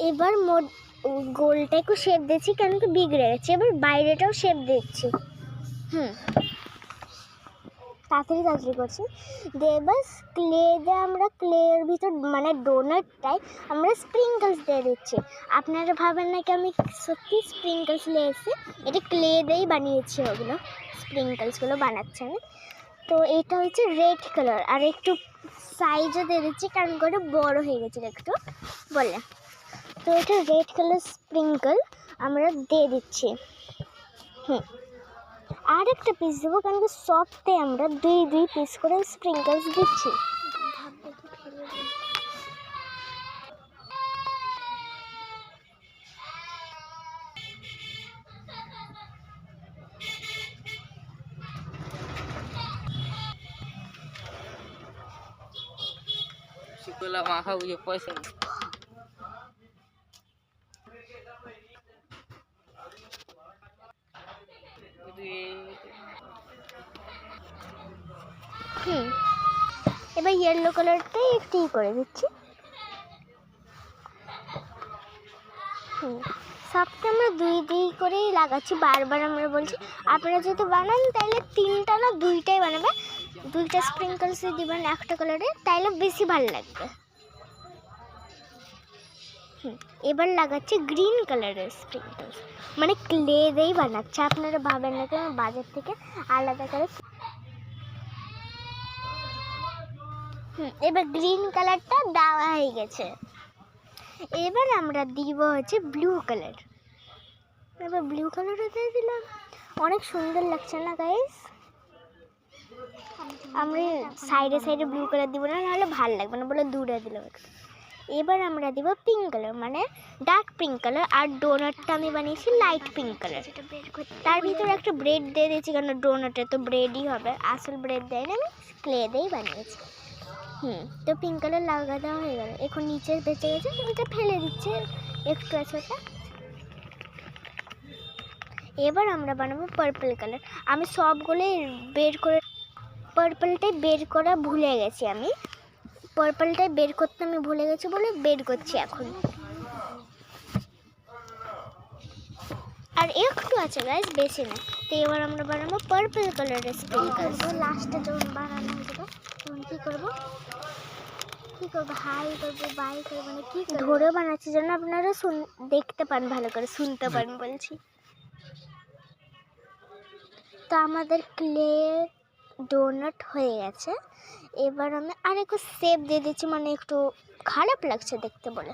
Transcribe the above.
এবার গোলটা একটু শেপ দিচ্ছি, কেন কি বিগড়ে গেছে। এবার বাইরেটাও শেপ দিচ্ছি। তাড়াতাড়ি করছি। দিয়ে এবার ক্লে দিয়ে আমরা ক্লের ভিতর মানে ডোনাটটায় আমরা স্প্রিঙ্কলস দিয়ে দিচ্ছি। আপনারা ভাবেন নাকি আমি সত্যি স্প্রিঙ্কলস নিয়েছি, এটা ক্লে দিয়েই বানিয়েছি। ওগুলো স্প্রিঙ্কলসগুলো বানাচ্ছি আমি। তো এটা হচ্ছে রেড কালার, আর একটু সাইজও দিয়ে দিচ্ছি কারণ করে বড় হয়ে গেছে একটু বলে। তো এটা রেড কালার স্প্রিঙ্কল আমরা দিয়ে দিচ্ছি। আর একটা পিস দেবো, কারণ সফটে আমরা দুই পিস করে স্প্রিঙ্কলস দিচ্ছি। মাখা বুঝে পয়সা এবার ইয়েলো কালারটাই একটু করে দিচ্ছি। সবটা আমরা দুই করেই লাগাচ্ছি। বারবার আমরা বলছি আপনারা যদি বানান তাহলে 3টা না 2টাই বানাবে, 2টা স্প্রিঙ্কলস দিবেন একটা কালারে, তাইলে বেশি ভালো লাগবে। এবার লাগাচ্ছি গ্রিন কালারের স্প্রিঙ্কলস, মানে ক্লে দিয়েই বানাচ্ছে। আপনারা ভাবেন না কেন বাজার থেকে আলাদা করে। এবার গ্রিন কালারটা দেওয়া হয়ে গেছে। এবার আমরা দিব হচ্ছে ব্লু কালার। এবার ব্লু কালারও দিয়ে দিলাম। অনেক সুন্দর লাগছে না গাইস? আমরা সাইডে ব্লু কালার দিব না, নাহলে ভালো লাগবে না বলে দূরে দিলাম। এবার আমরা দিব পিঙ্ক কালার, মানে ডার্ক পিঙ্ক কালার। আর ডোনাটটা আমি বানিয়েছি লাইট পিঙ্ক কালার। তার ভিতরে একটা ব্রেড দিয়ে দিয়েছি, কারণ ডোনাটে তো ব্রেডই হবে, আসল ব্রেড দেয় না, আমি ক্লে দিয়েই বানিয়েছি। তো পিঙ্ক কালার লাগা দেওয়া হয়ে গেল। এখন নিচে বেঁচে গেছে, এটা ফেলে দিচ্ছে একটু আছে ওটা। এবার আমরা বানাবো পার্পল কালার। আমি সবগুলোই পার্পলটাই বের করা ভুলে গেছি। পার্পলটাই বের করতে আমি ভুলে গেছি বলে বের করছি এখন। আর একটু আছে গাইস, বেশি না। তো এবার আমরা বানাবো পার্পল কালারের স্প্রিঙ্কলস। লাস্টে যখন বানানো হয়ে যাবে তখন কী করবো হাই করবো, বাই করবো, মানে কি ধরেও বানাচ্ছি যেন আপনারা দেখতে পান, ভালো করে শুনতে পান বলছি। তো আমাদের ক্লে ডোনাট হয়ে গেছে। এবার আমি আর একটু শেপ দিয়ে দিচ্ছি, মানে একটু খারাপ লাগছে দেখতে বলে।